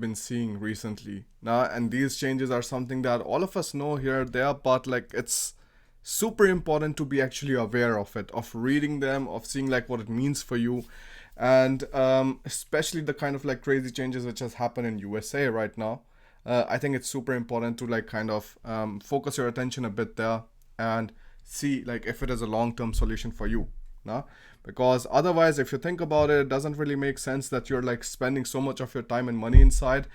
been seeing recently now, and these changes are something that all of us know here there, but like it's super important to be actually aware of it, of reading them, of seeing like what it means for you. And especially the kind of like crazy changes which has happened in USA right now. I think it's super important to like kind of focus your attention a bit there and see like if it is a long-term solution for you. No? Because otherwise, if you think about it, it doesn't really make sense that you're like spending so much of your time and money inside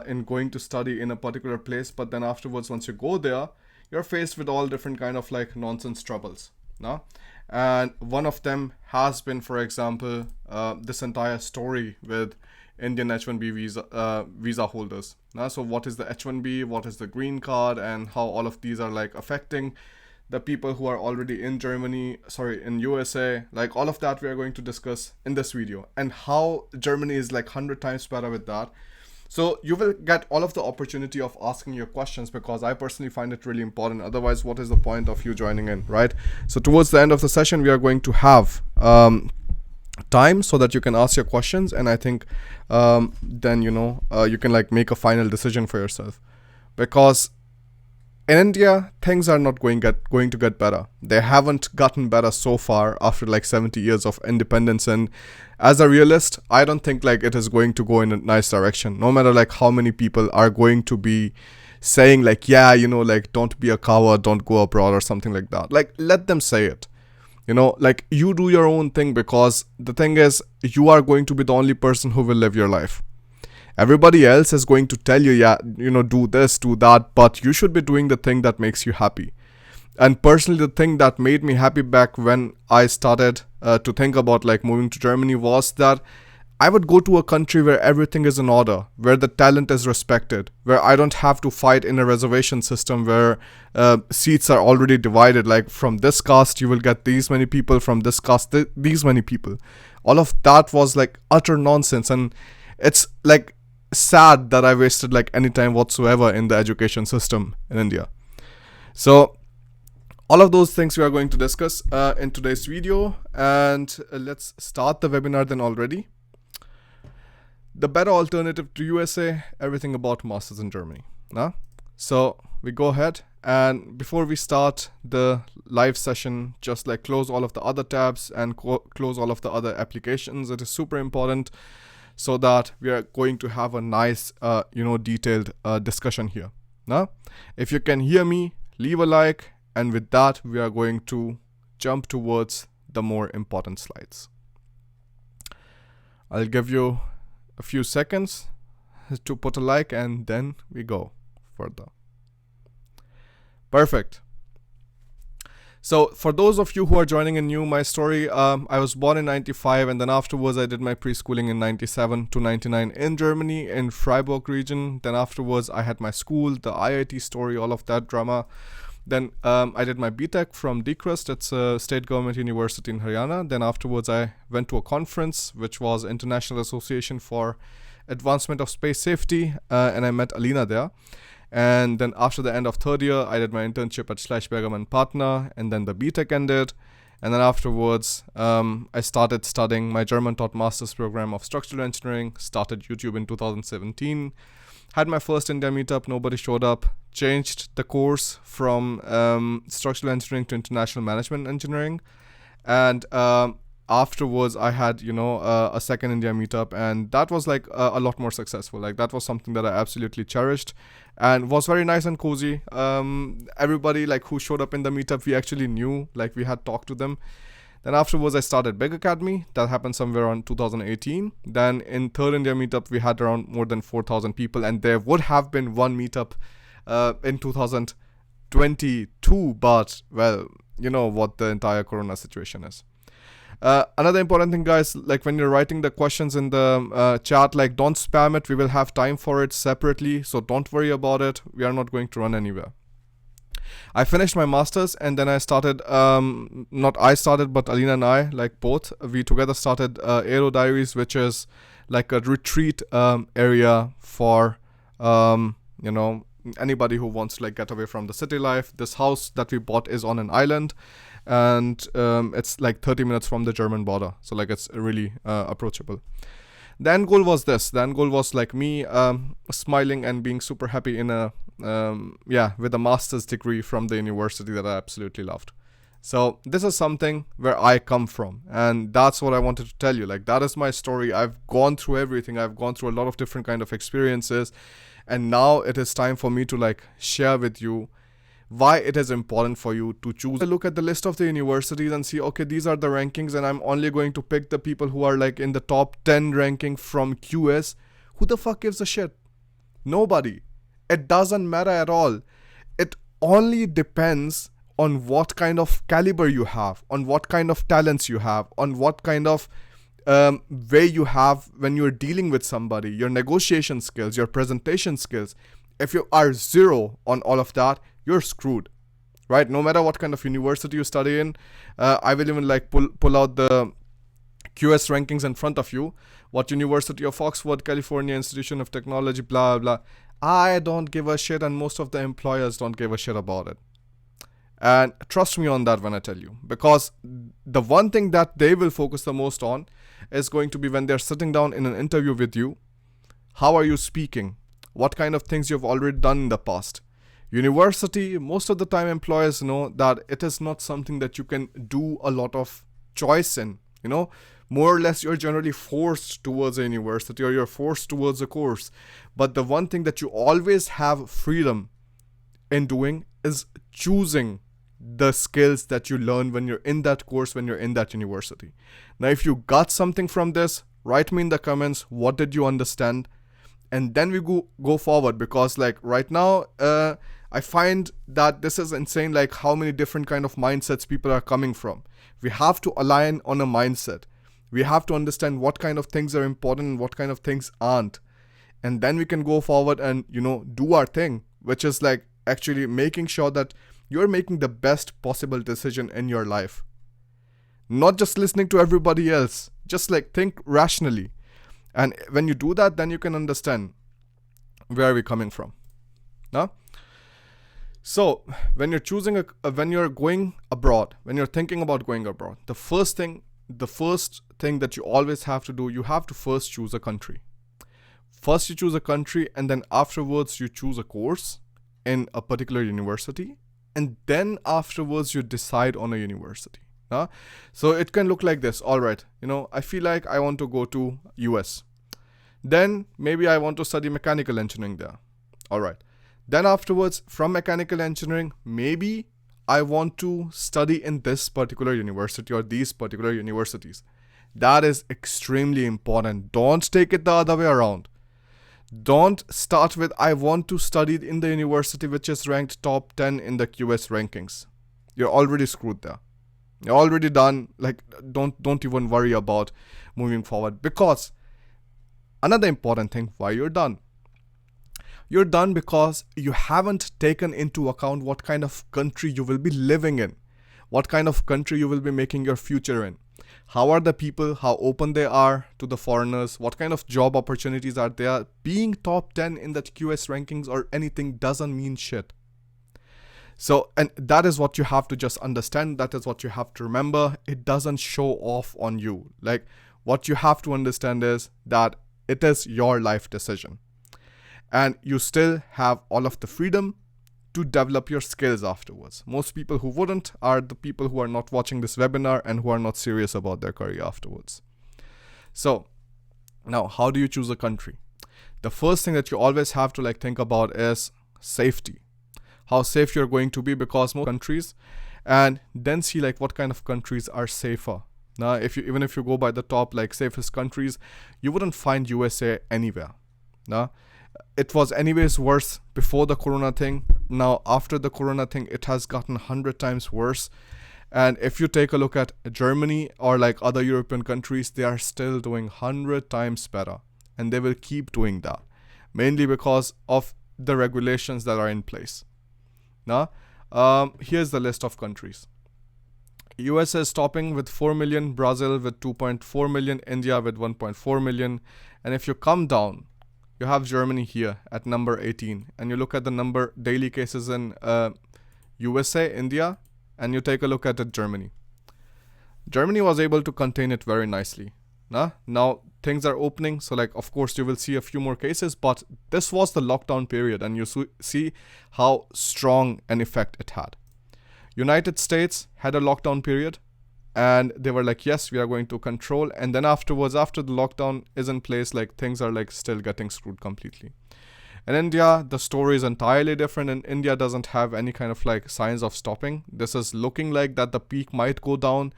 in going to study in a particular place, but then afterwards, once you go there, you're faced with all different kind of like nonsense troubles. No? And one of them has been, for example, this entire story with Indian H1B visa holders. So what is the H1B, what is the green card, and how all of these are like affecting the people who are already in Germany, sorry, in USA, like all of that we are going to discuss in this video, and how Germany is like 100 times better with that. So you will get all of the opportunity of asking your questions, because I personally find it really important. Otherwise, what is the point of you joining in, right? So towards the end of the session, we are going to have time so that you can ask your questions, and I think then you can like make a final decision for yourself, because in India, things are not going to get better. They haven't gotten better so far after like 70 years of independence. And as a realist, I don't think like it is going to go in a nice direction. No matter like how many people are going to be saying like, yeah, like don't be a coward, don't go abroad or something like that. Like let them say it. Like you do your own thing, because the thing is, you are going to be the only person who will live your life. Everybody else is going to tell you, yeah, do this, do that, but you should be doing the thing that makes you happy. And personally, the thing that made me happy back when I started to think about like moving to Germany was that I would go to a country where everything is in order, where the talent is respected, where I don't have to fight in a reservation system where seats are already divided. Like from this caste, you will get these many people, from this caste, these many people. All of that was like utter nonsense. And it's like sad that I wasted like any time whatsoever in the education system in India. So all of those things we are going to discuss in today's video, and let's start the webinar then already. The better alternative to USA, everything about masters in Germany. So we go ahead, and before we start the live session, just like close all of the other tabs and close all of the other applications. It is super important, so that we are going to have a nice, detailed discussion here. Now, if you can hear me, leave a like, and with that, we are going to jump towards the more important slides. I'll give you a few seconds to put a like, and then we go further. Perfect. So for those of you who are joining in new, my story, I was born in 95, and then afterwards I did my preschooling in 97 to 99 in Germany, in Freiburg region. Then afterwards I had my school, the IIT story, all of that drama. Then I did my BTech from DCRUST, it's a state government university in Haryana. Then afterwards I went to a conference, which was International Association for Advancement of Space Safety, and I met Alina there. And then after the end of third year, I did my internship at Schleichberger and Partner, and then the BTech ended. And then afterwards, I started studying my German taught master's program of structural engineering, started YouTube in 2017, had my first India meetup, nobody showed up, changed the course from structural engineering to international management engineering. And afterwards I had a second India meetup, and that was like a lot more successful. Like that was something that I absolutely cherished and was very nice and cozy. Everybody like who showed up in the meetup, we actually knew, like we had talked to them. Then afterwards I started Big Academy. That happened somewhere around 2018. Then in third India meetup we had around more than 4,000 people, and there would have been one meetup in 2022, but well, you know what the entire corona situation is. Another important thing, guys, like when you're writing the questions in the chat, like don't spam it. We will have time for it separately, so don't worry about it. We are not going to run anywhere. I finished my master's, and then I started, not I started, but Alina and I, like both, we together started Aero Diaries, which is like a retreat area for, anybody who wants to like get away from the city life. This house that we bought is on an island, and it's like 30 minutes from the German border, so like it's really approachable. The end goal was this. The end goal was like me smiling and being super happy in a with a master's degree from the university that I absolutely loved. So this is something where I come from, and that's what I wanted to tell you. Like, that is my story. I've gone through everything. I've gone through a lot of different kind of experiences, and now it is time for me to like share with you why it is important for you to choose. I look at the list of the universities and see, okay, these are the rankings, and I'm only going to pick the people who are like in the top 10 ranking from QS. Who the fuck gives a shit? Nobody. It doesn't matter at all. It only depends on what kind of caliber you have, on what kind of talents you have, on what kind of way you have when you're dealing with somebody, your negotiation skills, your presentation skills. If you are zero on all of that, you're screwed, right? No matter what kind of university you study in, I will even like pull out the QS rankings in front of you. What University of Oxford, California Institute of Technology, blah, blah. I don't give a shit, and most of the employers don't give a shit about it. And trust me on that when I tell you, because the one thing that they will focus the most on is going to be when they're sitting down in an interview with you. How are you speaking? What kind of things you've already done in the past? University, most of the time employers know that it is not something that you can do a lot of choice in. More or less you're generally forced towards a university, or you're forced towards a course. But the one thing that you always have freedom in doing is choosing the skills that you learn when you're in that course, when you're in that university. Now, if you got something from this, write me in the comments, what did you understand? And then we go forward, because like right now, I find that this is insane, like how many different kind of mindsets people are coming from. We have to align on a mindset. We have to understand what kind of things are important and what kind of things aren't. And then we can go forward and, do our thing, which is like actually making sure that you're making the best possible decision in your life. Not just listening to everybody else. Just like think rationally. And when you do that, then you can understand where we're coming from. Now, so when you're choosing when you're going abroad, when you're thinking about going abroad, the first thing that you always have to do, you have to first choose a country. First you choose a country, and then afterwards you choose a course in a particular university, and then afterwards you decide on a university. So it can look like this. All right, I feel like I want to go to US. Then maybe I want to study mechanical engineering there. All right. Then afterwards, from mechanical engineering, maybe I want to study in this particular university or these particular universities. That is extremely important. Don't take it the other way around. Don't start with, I want to study in the university which is ranked top 10 in the QS rankings. You're already screwed there. You're already done. Like, don't even worry about moving forward. Because another important thing, why you're done. You're done because you haven't taken into account what kind of country you will be living in. What kind of country you will be making your future in. How are the people, how open they are to the foreigners, what kind of job opportunities are there. Being top 10 in the QS rankings or anything doesn't mean shit. So, and that is what you have to just understand. That is what you have to remember. It doesn't show off on you. Like, what you have to understand is that it is your life decision. And you still have all of the freedom to develop your skills afterwards. Most people who wouldn't are the people who are not watching this webinar and who are not serious about their career afterwards. So, now, how do you choose a country? The first thing that you always have to think about is safety. How safe you're going to be, because most countries, and then see what kind of countries are safer. Now, even if you go by the top safest countries, you wouldn't find USA anywhere. Now, it was anyways worse before the corona thing. Now, after the corona thing, it has gotten 100 times worse. And if you take a look at Germany or other European countries, they are still doing 100 times better. And they will keep doing that. Mainly because of the regulations that are in place. Now, here's the list of countries. US is topping with 4 million, Brazil with 2.4 million, India with 1.4 million. And if you come down, you have Germany here at number 18. And you look at the number daily cases in USA, India, and you take a look at Germany. Germany was able to contain it very nicely. Now things are opening, so like of course you will see a few more cases, but this was the lockdown period, and you see how strong an effect it had. United States had a lockdown period, and they were like, yes, we are going to control, and then afterwards, after the lockdown is in place, like things are like still getting screwed completely. In India, the story is entirely different, and India doesn't have any kind of like signs of stopping. This is looking like that the peak might go down,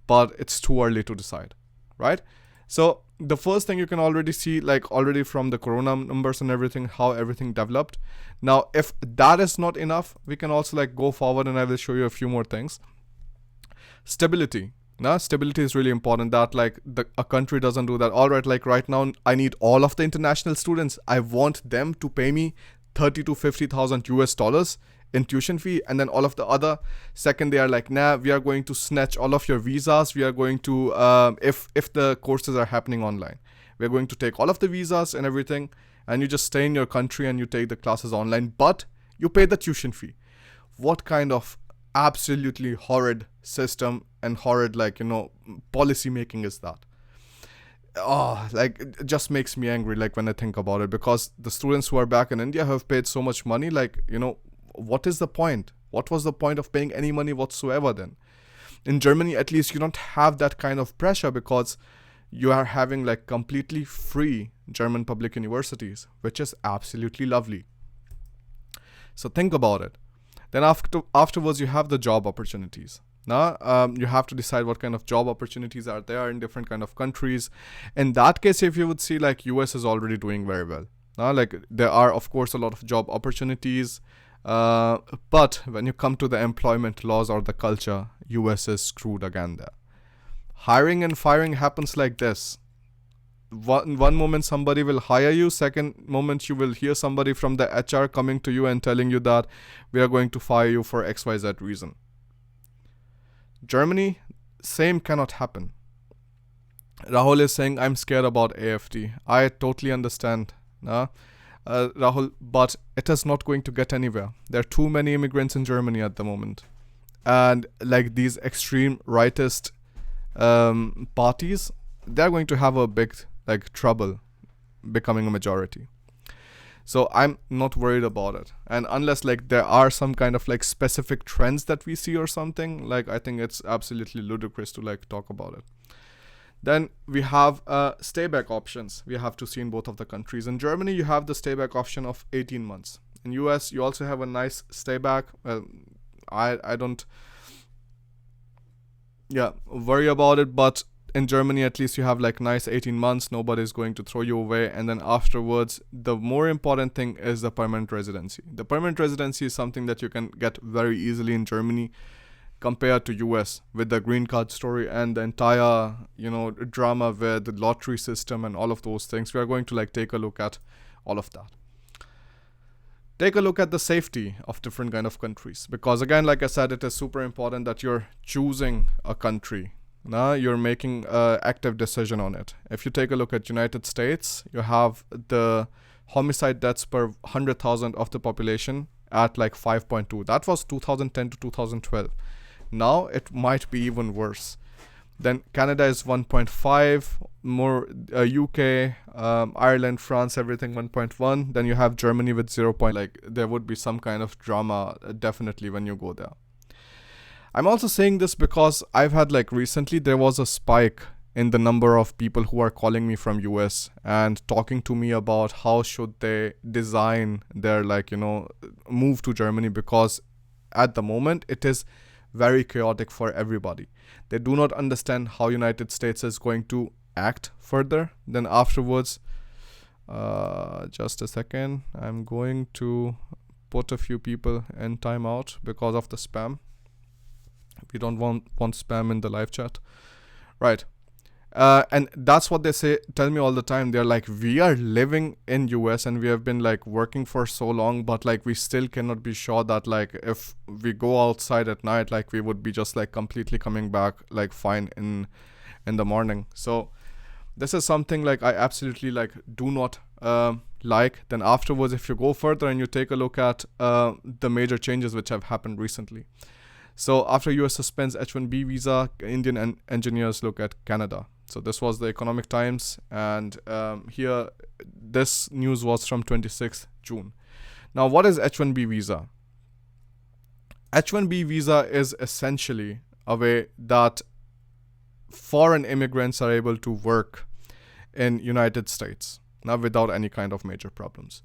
but it's too early to decide, right? So the first thing you can already see, like already from the corona numbers and everything, how everything developed. Now, if that is not enough, we can also like go forward, and I will show you a few more things. Stability. Now, stability is really important, that like a country doesn't do that. All right, like right now, I need all of the international students. I want them to pay me 30 to 50,000 US dollars in tuition fee, and then all of the other second they are like, nah, we are going to snatch all of your visas. We are going to if the courses are happening online, we are going to take all of the visas and everything, and you just stay in your country and you take the classes online, but you pay the tuition fee. What kind of absolutely horrid system and horrid policy making is that? Like it just makes me angry, like when I think about it, because the students who are back in India have paid so much money, like what is the point? What was the point of paying any money whatsoever then? In Germany, at least, you don't have that kind of pressure, because you are having like completely free German public universities, which is absolutely lovely. So think about it. Then afterwards, you have the job opportunities. Now, you have to decide what kind of job opportunities are there in different kind of countries. In that case, if you would see, like US is already doing very well. Now, like there are of course a lot of job opportunities, but when you come to the employment laws or the culture, US is screwed again there. Hiring and firing happens like this. One moment somebody will hire you, second moment you will hear somebody from the HR coming to you and telling you that we are going to fire you for XYZ reason. Germany, same cannot happen. Rahul is saying, I'm scared about AFD. I totally understand, Rahul, but it is not going to get anywhere. There are too many immigrants in Germany at the moment, and like these extreme rightist parties, they're going to have a big trouble becoming a majority. So I'm not worried about it. And unless like there are some kind of like specific trends that we see or something, like I think it's absolutely ludicrous to like talk about it. Then we have stay back options. We have to see in both of the countries. In Germany, you have the stay back option of 18 months. In US, you also have a nice stay back. I don't worry about it, but in Germany, at least you have like nice 18 months. Nobody's going to throw you away. And then afterwards, the more important thing is the permanent residency. The permanent residency is something that you can get very easily in Germany compared to US, with the green card story and the entire, drama with the lottery system and all of those things. We are going to like take a look at all of that. Take a look at the safety of different kind of countries, because again, like I said, it is super important that you're choosing a country. Now you're making an active decision on it. If you take a look at United States, you have the homicide deaths per 100,000 of the population at like 5.2. That was 2010 to 2012. Now it might be even worse. Then Canada is 1.5, more UK, Ireland, France, everything 1.1. Then you have Germany with 0. Like there would be some kind of drama definitely when you go there. I'm also saying this because I've had like recently there was a spike in the number of people who are calling me from US and talking to me about how should they design their move to Germany, because at the moment it is very chaotic for everybody. They do not understand how United States is going to act further. Then afterwards, just a second, I'm going to put a few people in timeout because of the spam. We don't want spam in the live chat. Right. And that's what they tell me all the time. They're like, we are living in US and we have been like working for so long, but like we still cannot be sure that like if we go outside at night, like we would be just like completely coming back like fine in the morning. So this is something like I absolutely like do not like. Then afterwards, if you go further and you take a look at the major changes which have happened recently. So after US suspends H-1B visa, Indian engineers look at Canada. So this was the Economic Times, and here this news was from 26th June. Now, what is H-1B visa? H-1B visa is essentially a way that foreign immigrants are able to work in United States now without any kind of major problems.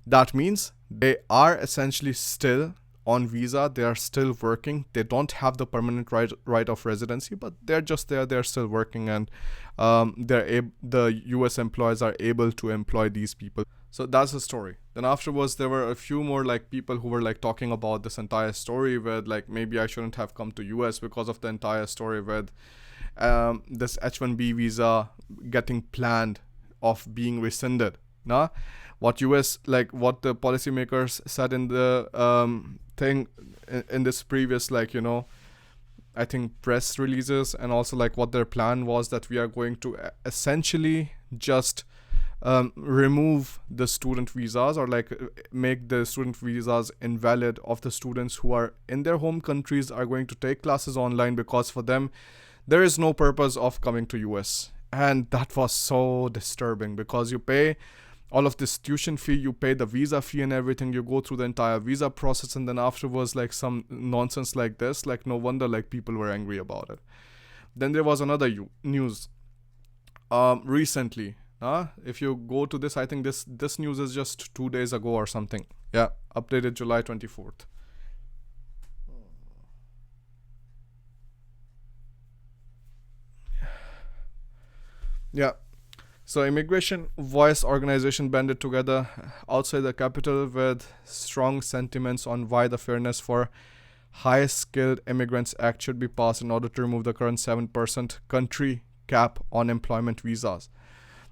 That means they are essentially still on visa, they are still working, they don't have the permanent right of residency, but they're just there, they're still working, and the US employers are able to employ these people. So that's the story. Then afterwards, there were a few more like people who were like talking about this entire story with like, maybe I shouldn't have come to US because of the entire story with this H-1B visa getting planned of being rescinded. Nah, what US, like what the policymakers said in the thing in this previous, like, you know, I think press releases, and also like what their plan was, that we are going to essentially just remove the student visas, or like make the student visas invalid of the students who are in their home countries, are going to take classes online, because for them there is no purpose of coming to US. And that was so disturbing, because you pay all of this tuition fee, you pay the visa fee and everything, you go through the entire visa process, and then afterwards like some nonsense like this, like no wonder like people were angry about it. Then there was another news recently. If you go to this, I think this news is just 2 days ago or something. Yeah, updated July 24th. Yeah. So Immigration Voice organization banded together outside the capital with strong sentiments on why the Fairness for High-Skilled Immigrants Act should be passed in order to remove the current 7% country cap on employment visas.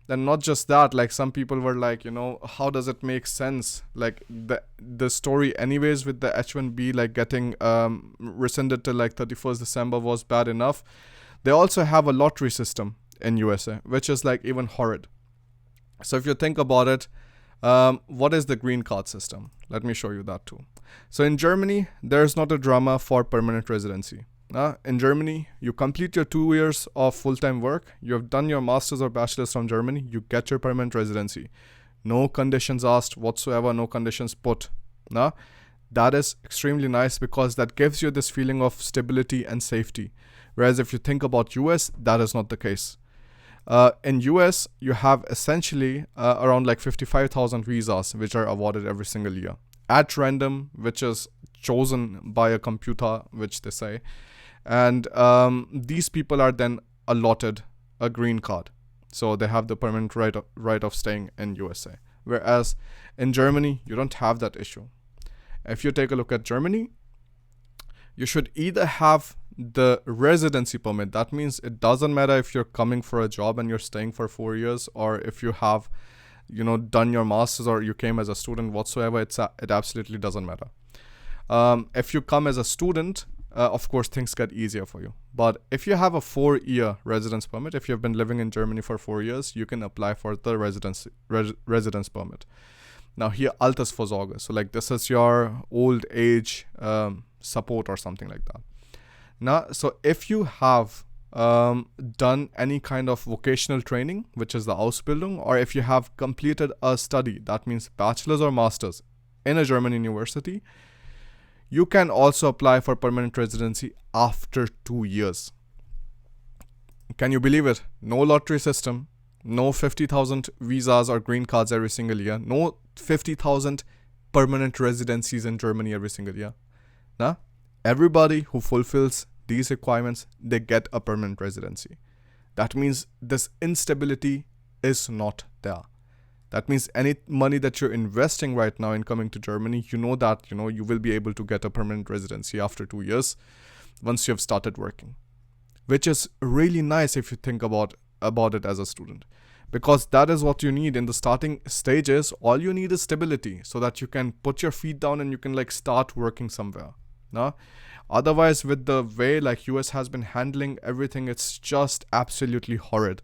Then not just that, like some people were like, you know, how does it make sense? Like the story anyways with the H-1B like getting rescinded till like 31st December was bad enough. They also have a lottery system in USA, which is like even horrid. So if you think about it, what is the green card system? Let me show you that too. So in Germany, there's not a drama for permanent residency. In Germany, you complete your 2 years of full-time work, you have done your master's or bachelor's from Germany, you get your permanent residency. No conditions asked whatsoever, no conditions put. That is extremely nice, because that gives you this feeling of stability and safety. Whereas if you think about US, that is not the case. In US, you have essentially around like 55,000 visas which are awarded every single year at random, which is chosen by a computer, which they say. And these people are then allotted a green card. So they have the permanent right of staying in USA. Whereas in Germany, you don't have that issue. If you take a look at Germany, you should either have the residency permit. That means it doesn't matter if you're coming for a job and you're staying for 4 years, or if you have, you know, done your master's or you came as a student whatsoever. It absolutely doesn't matter. If you come as a student, of course things get easier for you. But if you have a 4-year residence permit, if you've been living in Germany for 4 years, you can apply for the residence permit. Now here, Altersvorsorge. So like this is your old age support or something like that. Now, so if you have done any kind of vocational training, which is the Ausbildung, or if you have completed a study, that means bachelor's or master's in a German university, you can also apply for permanent residency after 2 years. Can you believe it? No lottery system, no 50,000 visas or green cards every single year, no 50,000 permanent residencies in Germany every single year. Now, everybody who fulfills these requirements, they get a permanent residency. That means this instability is not there. That means any money that you're investing right now in coming to Germany, you know that, you know, you will be able to get a permanent residency after 2 years once you have started working, which is really nice if you think about it as a student, because that is what you need in the starting stages. All you need is stability, so that you can put your feet down and you can like start working somewhere. Otherwise, with the way like US has been handling everything, it's just absolutely horrid.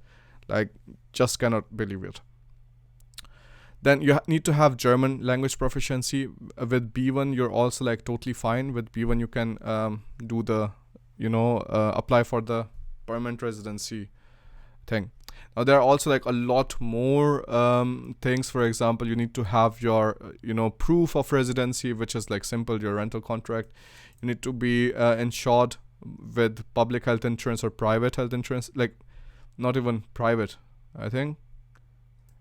Like, just cannot believe it. Then you need to have German language proficiency. With B1, you're also like totally fine. With B1, you can do the, apply for the permanent residency thing. Now there are also like a lot more things. For example, you need to have your proof of residency, which is like simple, your rental contract. You need to be insured with public health insurance or private health insurance, like not even private, I think.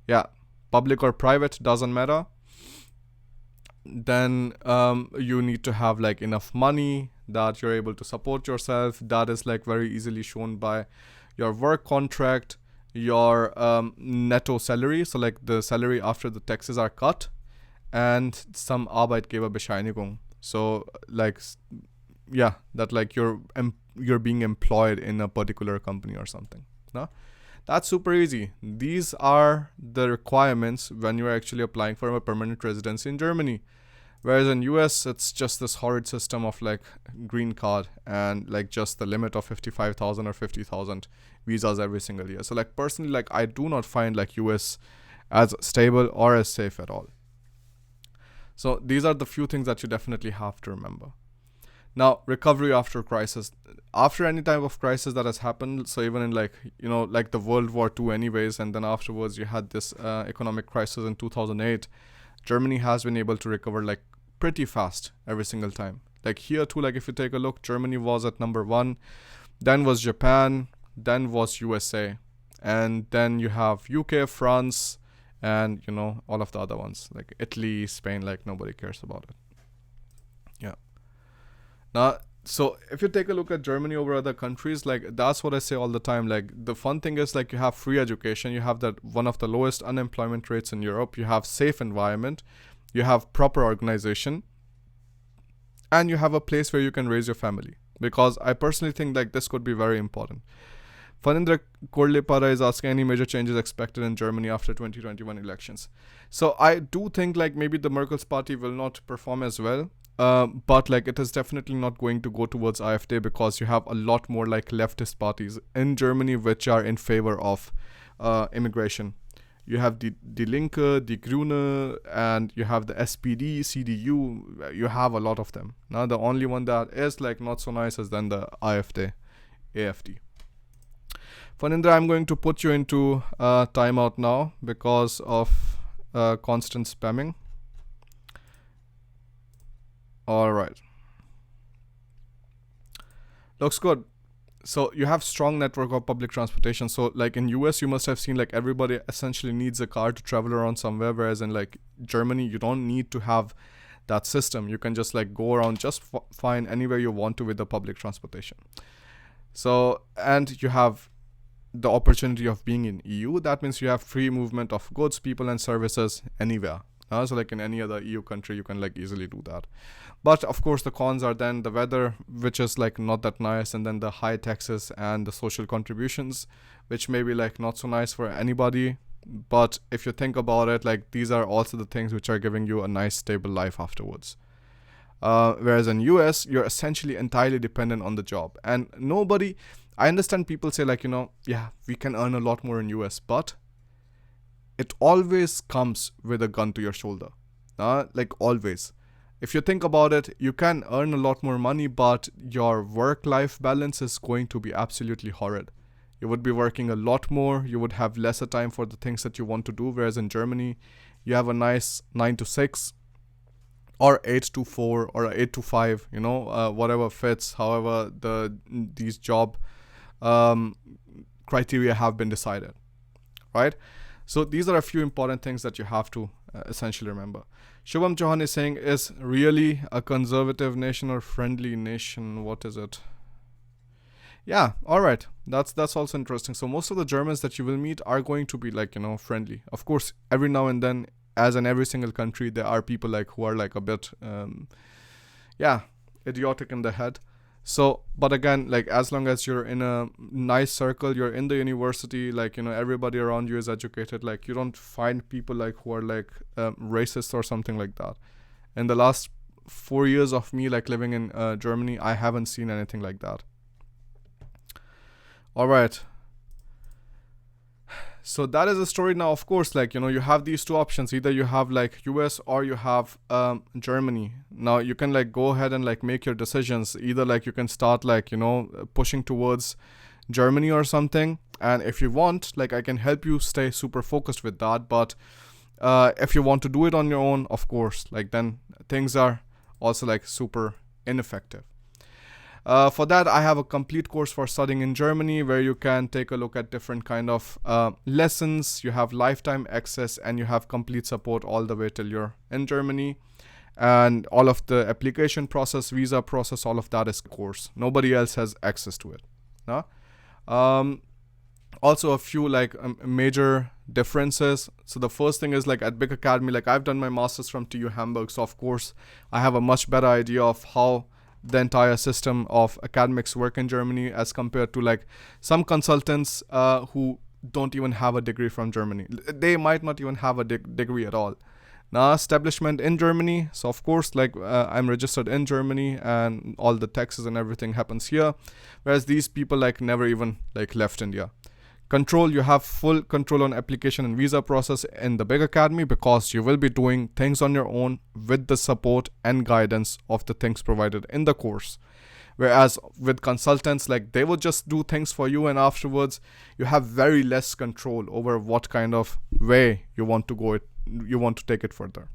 Yeah, public or private, doesn't matter. Then you need to have like enough money that you're able to support yourself. That is like very easily shown by your work contract, your netto salary, so like the salary after the taxes are cut, and some Arbeitgeberbescheinigung. So like yeah, that like you're being employed in a particular company or something. No, that's super easy. These are the requirements when you're actually applying for a permanent residency in Germany. Whereas in US, it's just this horrid system of like green card and like just the limit of 55,000 or 50,000 visas every single year. So like personally, like I do not find like US as stable or as safe at all. So these are the few things that you definitely have to remember. Now, recovery after crisis. After any type of crisis that has happened, so even in like, like the World War II anyways, and then afterwards you had this economic crisis in 2008, Germany has been able to recover like pretty fast every single time. Like here too, like if you take a look, Germany was at number 1, then was Japan, then was USA, and then you have UK, France, and all of the other ones like Italy, Spain, like nobody cares about it. Yeah. Now, so if you take a look at Germany over other countries, like that's what I say all the time. Like the fun thing is like you have free education, you have that one of the lowest unemployment rates in Europe, you have safe environment, you have proper organization, and you have a place where you can raise your family. Because I personally think like this could be very important. Fanindra Korlepara is asking any major changes expected in Germany after 2021 elections. So I do think like maybe the Merkel's party will not perform as well. But like it is definitely not going to go towards AfD, because you have a lot more like leftist parties in Germany which are in favor of immigration. You have the Linke, die Grüne, and you have the SPD, CDU. You have a lot of them. Now the only one that is like not so nice is then the AfD. Fanindra, I'm going to put you into timeout now because of constant spamming. All right. Looks good. So you have strong network of public transportation. So like in US, you must have seen like everybody essentially needs a car to travel around somewhere. Whereas in like Germany, you don't need to have that system. You can just like go around just fine anywhere you want to with the public transportation. So, and you have the opportunity of being in EU. That means you have free movement of goods, people, and services anywhere. So like in any other EU country, you can like easily do that. But of course, the cons are then the weather, which is like not that nice, and then the high taxes and the social contributions, which may be like not so nice for anybody. But if you think about it, like these are also the things which are giving you a nice stable life afterwards. Whereas in US, you're essentially entirely dependent on the job. And nobody, I understand people say like, yeah, we can earn a lot more in US, but it always comes with a gun to your shoulder. Like always. If you think about it, you can earn a lot more money, but your work-life balance is going to be absolutely horrid. You would be working a lot more. You would have lesser time for the things that you want to do. Whereas in Germany, you have a nice 9 to 6 or 8 to 4 or 8 to 5, whatever fits. However, these job criteria have been decided, right? So these are a few important things that you have to essentially remember. Shubham Chauhan is saying, is really a conservative nation or friendly nation? What is it? Yeah, all right. That's also interesting. So most of the Germans that you will meet are going to be like, friendly. Of course, every now and then, as in every single country, there are people like who are like a bit, idiotic in the head. So, but again, like as long as you're in a nice circle, you're in the university, like, everybody around you is educated, like you don't find people like who are like racist or something like that. In the last 4 years of me like living in Germany, I haven't seen anything like that. All right. So that is the story now. Of course, like, you have these two options. Either you have like US or you have Germany. Now you can like go ahead and like make your decisions. Either like you can start like, pushing towards Germany or something. and if you want, like, I can help you stay super focused with that. But if you want to do it on your own, of course, like, then things are also like super ineffective. For that, I have a complete course for studying in Germany where you can take a look at different kind of lessons. You have lifetime access and you have complete support all the way till you're in Germany. And all of the application process, visa process, all of that is course. Nobody else has access to it. Also a few like major differences. So the first thing is, like, at Big Academy, like, I've done my master's from TU Hamburg, so of course I have a much better idea of how the entire system of academics work in Germany as compared to like some consultants who don't even have a degree from Germany. They might not even have a degree at all. Now, establishment in Germany, so of course, like, I'm registered in Germany and all the taxes and everything happens here, whereas these people like never even like left India. Control, you have full control on application and visa process in the Big Academy because you will be doing things on your own with the support and guidance of the things provided in the course. Whereas with consultants, like, they will just do things for you, and afterwards you have very less control over what kind of way you want to take it further.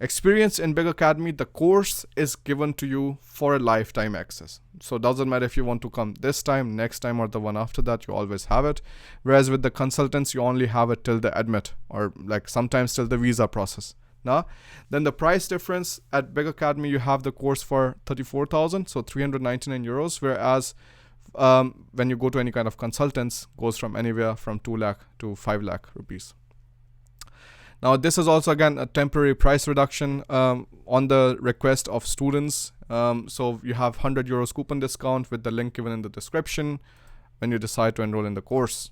Experience in Big Academy, the course is given to you for a lifetime access. So it doesn't matter if you want to come this time, next time, or the one after that, you always have it. Whereas with the consultants, you only have it till the admit, or like sometimes till the visa process. Then the price difference at Big Academy, you have the course for 34,000, so 399 euros, whereas when you go to any kind of consultants, goes from anywhere from 2 lakh to 5 lakh rupees. Now, this is also again a temporary price reduction on the request of students. So you have 100 euros coupon discount with the link given in the description when you decide to enroll in the course.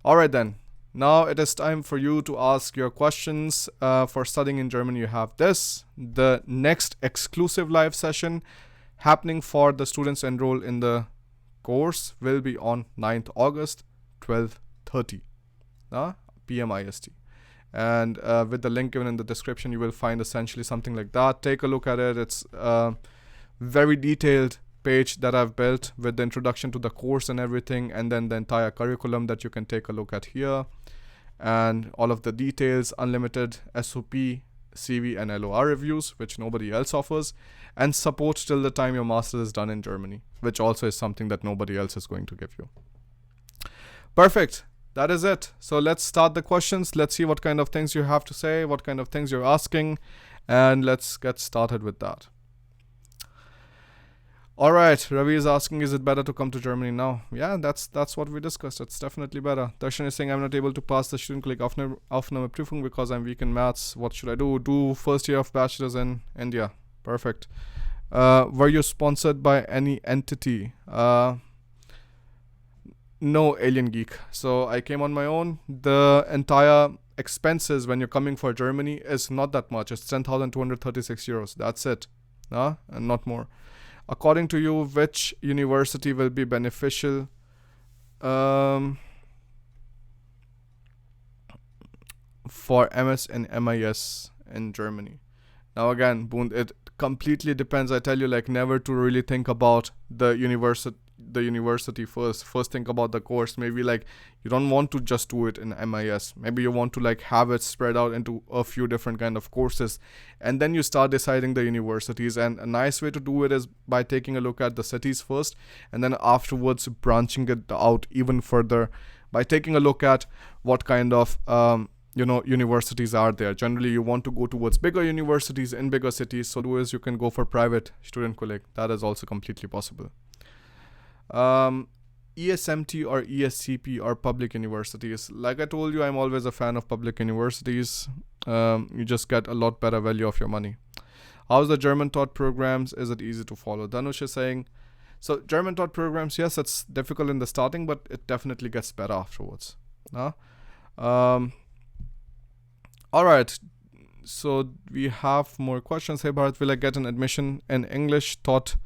Alright then, now it is time for you to ask your questions. For studying in Germany, you have this. The next exclusive live session happening for the students enrolled in the course will be on 9th August, 12:30 p.m. IST. And with the link given in the description, you will find essentially something like that. Take a look at it. It's a very detailed page that I've built with the introduction to the course and everything, and then the entire curriculum that you can take a look at here, and all of the details, unlimited SOP, CV, and LOR reviews, which nobody else offers, and support till the time your master's is done in Germany, which also is something that nobody else is going to give you. Perfect. That is it. So let's start the questions. Let's see what kind of things you have to say, what kind of things you're asking, and let's get started with that. All right, Ravi is asking, is it better to come to Germany now? Yeah, that's what we discussed. It's definitely better. Darshan is saying, I'm not able to pass the Studienkolleg Aufnahmeprüfung because I'm weak in maths. What should I do? Do first year of bachelor's in India. Perfect. Were you sponsored by any entity? No, Alien Geek. So I came on my own. The entire expenses when you're coming for Germany is not that much. It's 10,236 euros. That's it. And not more. According to you, which university will be beneficial? For MS and MIS in Germany. Now again, Boon, it completely depends. I tell you, like, never to really think about the university first. First think about the course. Maybe like you don't want to just do it in MIS. Maybe you want to like have it spread out into a few different kind of courses, and then you start deciding the universities. And a nice way to do it is by taking a look at the cities first, and then afterwards branching it out even further by taking a look at what kind of universities are there. Generally, you want to go towards bigger universities in bigger cities. So do is you can go for private Studienkolleg. That is also completely possible. ESMT or ESCP or public universities. Like I told you, I'm always a fan of public universities. You just get a lot better value of your money. How's the German taught programs? Is it easy to follow? Danush is saying, so German taught programs, yes, it's difficult in the starting, but it definitely gets better afterwards. All right, so we have more questions. Hey Bharat, will I get an admission in English taught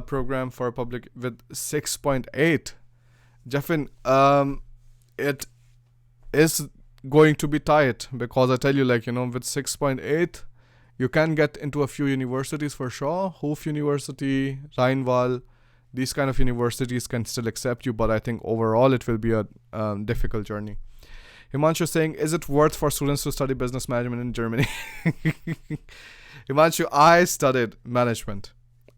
program for public with 6.8? Jeffin, it is going to be tight, because I tell you, like, with 6.8, you can get into a few universities for sure. Hof University, Rheinwald, these kind of universities can still accept you, but I think overall it will be a difficult journey. Himanshu saying, is it worth for students to study business management in Germany? Himanshu, I studied management.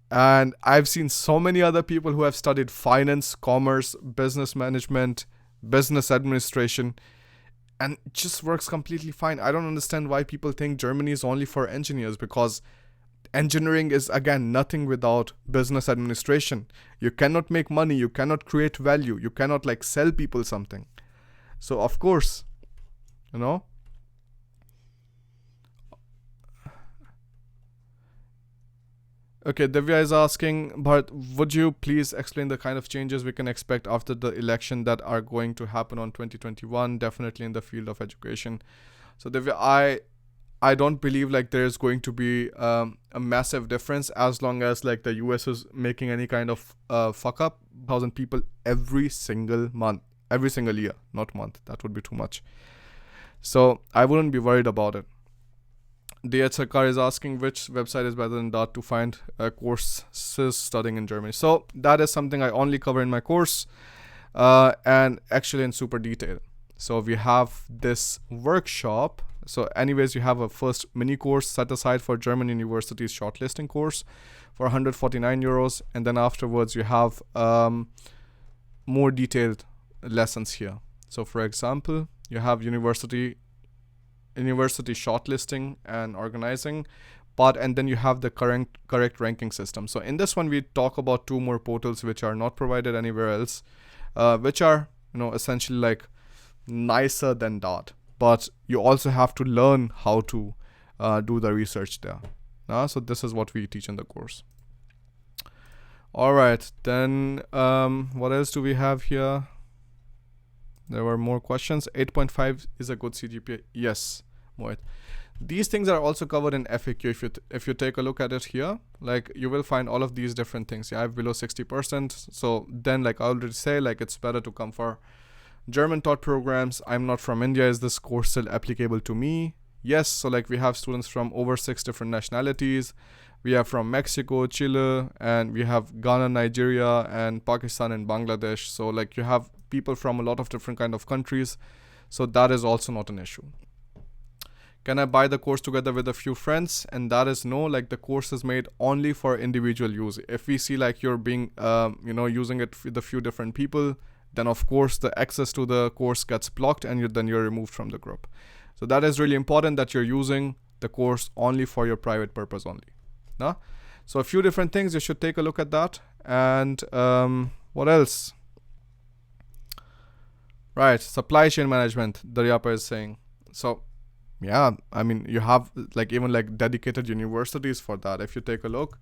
And I've seen so many other people who have studied finance, commerce, business management, business administration, and it just works completely fine. I don't understand why people think Germany is only for engineers, because engineering is, again, nothing without business administration. You cannot make money, you cannot create value, you cannot like sell people something. So of course, you know. Okay, Divya is asking, but would you please explain the kind of changes we can expect after the election that are going to happen on 2021, definitely in the field of education? So Divya, I don't believe like there's going to be a massive difference as long as like the US is making any kind of fuck up. 1,000 people every single month, every single year, not month. That would be too much. So I wouldn't be worried about it. DH Sarkar is asking which website is better than Dart to find courses studying in Germany. So that is something I only cover in my course and actually in super detail. So we have this workshop. So anyways, you have a first mini course set aside for German universities shortlisting course for 149 euros. And then afterwards you have more detailed lessons here. So for example, you have university shortlisting and organizing part, and then you have the correct ranking system. So in this one we talk about 2 more portals which are not provided anywhere else, which are, you know, essentially like nicer than Dart, but you also have to learn how to do the research there. So this is what we teach in the course. All right, then what else do we have here? There were more questions. 8.5 is a good CGPA. Yes, Mohit. These things are also covered in FAQ. If you take a look at it here, like you will find all of these different things. I have below 60%. So then, like I already say, like it's better to come for German taught programs. I'm not from India. Is this course still applicable to me? Yes. So like we have students from over 6 different nationalities. We have from Mexico, Chile, and we have Ghana, Nigeria, and Pakistan and Bangladesh. So like you have people from a lot of different kind of countries. So that is also not an issue. Can I buy the course together with a few friends? And that is no, like the course is made only for individual use. If we see like you're being, using it with a few different people, then of course the access to the course gets blocked and then you're removed from the group. So that is really important that you're using the course only for your private purpose only. So a few different things, you should take a look at that. And what else? Right, supply chain management, Daryapa is saying. So yeah, I mean, you have like even like dedicated universities for that. If you take a look,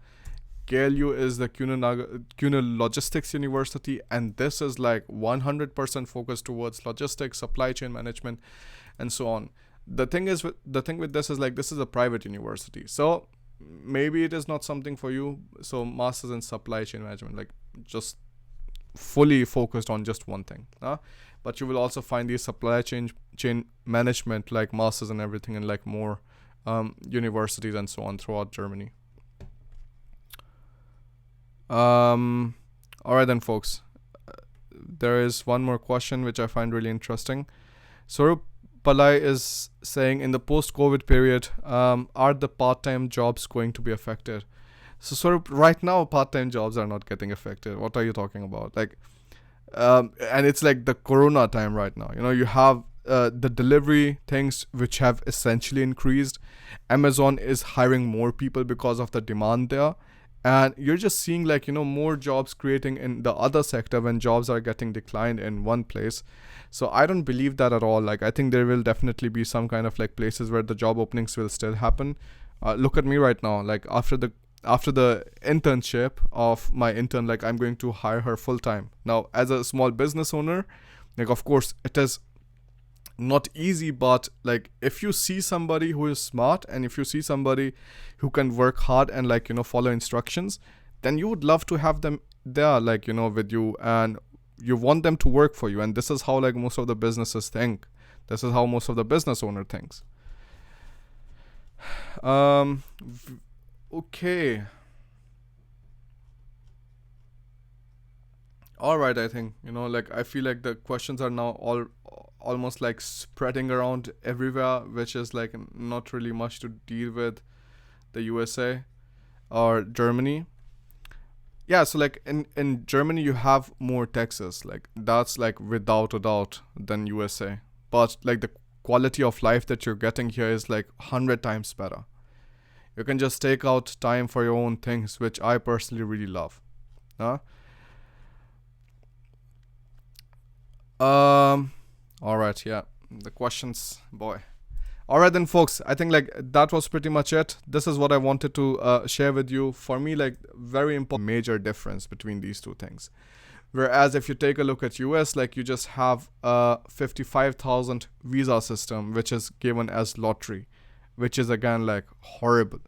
KLU is the CUNA Logistics University, and this is like 100% focused towards logistics, supply chain management, and so on. The thing with this is like this is a private university, so maybe it is not something for you. So masters in supply chain management, like just fully focused on just one thing. But you will also find these supply chain management like masters and everything in like more universities and so on throughout Germany. All right then, folks. There is one more question which I find really interesting. Swarup Palai is saying, in the post-COVID period, are the part-time jobs going to be affected? So Swarup, right now part-time jobs are not getting affected. What are you talking about? Like, and it's like the Corona time right now. You know, you have the delivery things which have essentially increased. Amazon is hiring more people because of the demand there. And you're just seeing like, more jobs creating in the other sector when jobs are getting declined in one place. So I don't believe that at all. Like, I think there will definitely be some kind of like places where the job openings will still happen. Look at me right now. Like after the internship of my intern, like I'm going to hire her full time. Now, as a small business owner, like of course it is not easy, but like if you see somebody who is smart and if you see somebody who can work hard and like follow instructions, then you would love to have them there, like with you, and you want them to work for you. And this is how like most of the businesses think. This is how most of the business owner thinks. Okay. All right, I think, like I feel like the questions are now all almost like spreading around everywhere, which is like not really much to deal with the USA or Germany. Yeah, so like in Germany you have more taxes, like that's like without a doubt than USA. But like the quality of life that you're getting here is like 100 times better. You can just take out time for your own things, which I personally really love. Huh? All right, yeah. The questions, boy. All right then, folks. I think like that was pretty much it. This is what I wanted to share with you. For me, like very important, major difference between these two things. Whereas if you take a look at US, like you just have a 55,000 visa system, which is given as lottery, which is again like horrible.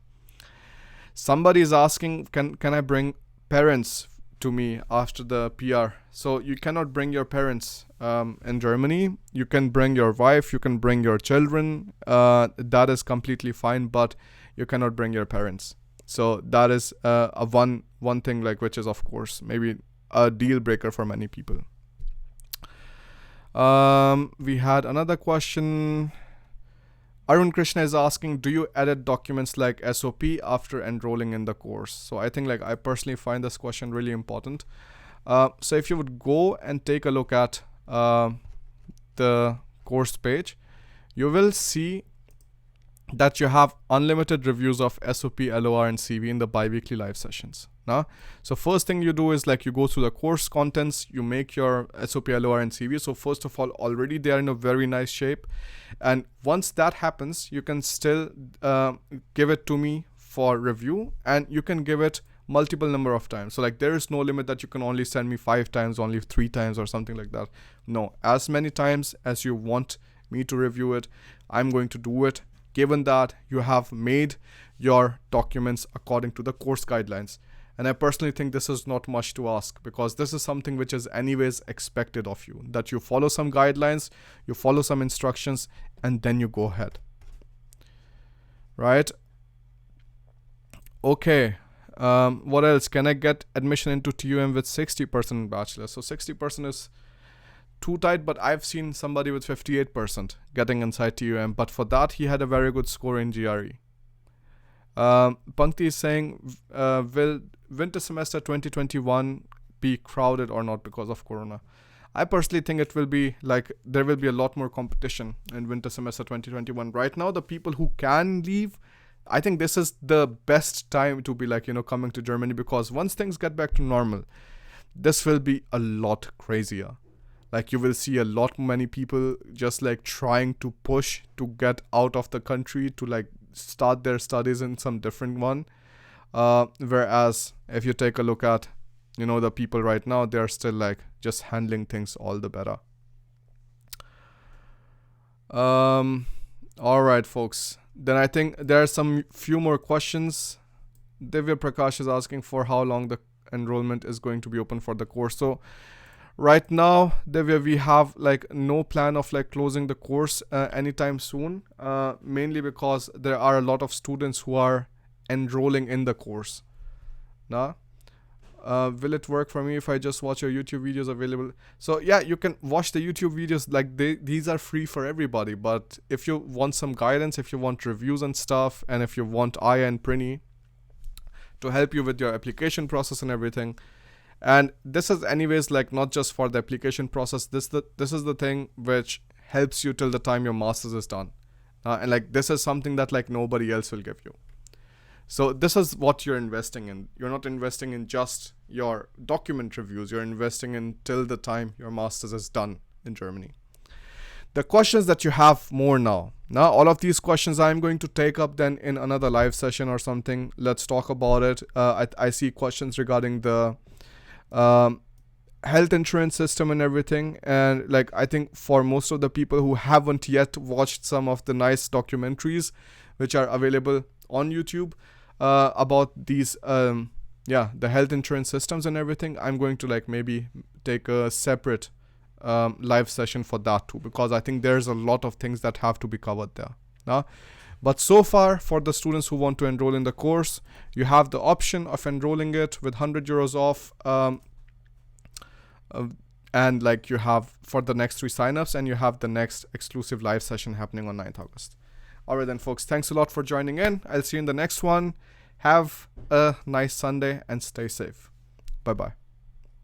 Somebody is asking, can I bring parents to me after the PR? So you cannot bring your parents in Germany. You can bring your wife, you can bring your children. That is completely fine, but you cannot bring your parents. So that is a one thing, like, which is of course maybe a deal breaker for many people. We had another question. Arun Krishna is asking, do you edit documents like SOP after enrolling in the course? So I think like I personally find this question really important. So if you would go and take a look at the course page, you will see that you have unlimited reviews of SOP, LOR, and CV in the bi-weekly live sessions. So first thing you do is like you go through the course contents, you make your SOP, LOR, and CV. So first of all, already they are in a very nice shape. And once that happens, you can still give it to me for review, and you can give it multiple number of times. So like there is no limit that you can only send me 5 times, only 3 times or something like that. No, as many times as you want me to review it, I'm going to do it, given that you have made your documents according to the course guidelines. And I personally think this is not much to ask, because this is something which is anyways expected of you, that you follow some guidelines, you follow some instructions, and then you go ahead. Right? Okay. What else? Can I get admission into TUM with 60% bachelor? So 60% is too tight, but I've seen somebody with 58% getting inside TUM, but for that he had a very good score in GRE. Pankti is saying, will winter semester 2021 be crowded or not because of Corona? I personally think it will be like, there will be a lot more competition in winter semester 2021. Right now, the people who can leave, I think this is the best time to be like, coming to Germany, because once things get back to normal, this will be a lot crazier. Like you will see a lot many people just like trying to push to get out of the country to like start their studies in some different one. Whereas if you take a look at, the people right now, they're still like just handling things all the better. All right, folks. Then I think there are some few more questions. Divya Prakash is asking for how long the enrollment is going to be open for the course. So right now, Divya, we have like no plan of like closing the course anytime soon, mainly because there are a lot of students who are enrolling in the course. Will it work for me if I just watch your YouTube videos available? So yeah, you can watch the YouTube videos, like these are free for everybody. But if you want some guidance, if you want reviews and stuff, and if you want Aya and Prini to help you with your application process and everything, and this is anyways like not just for the application process, this is the thing which helps you till the time your master's is done, and like this is something that like nobody else will give you. So this is what you're investing in. You're not investing in just your document reviews. You're investing in till the time your master's is done in Germany. The questions that you have more now. Now, all of these questions I'm going to take up then in another live session or something. Let's talk about it. I see questions regarding the health insurance system and everything. And like, I think for most of the people who haven't yet watched some of the nice documentaries which are available on YouTube, about these the health insurance systems and everything, I'm going to like maybe take a separate live session for that too, because I think there's a lot of things that have to be covered there. But so far, for the students who want to enroll in the course, you have the option of enrolling it with 100 euros off And like you have for the next 3 signups, and you have the next exclusive live session happening on 9th August. All right then, folks, thanks a lot for joining in. I'll see you in the next one. Have a nice Sunday and stay safe. Bye bye.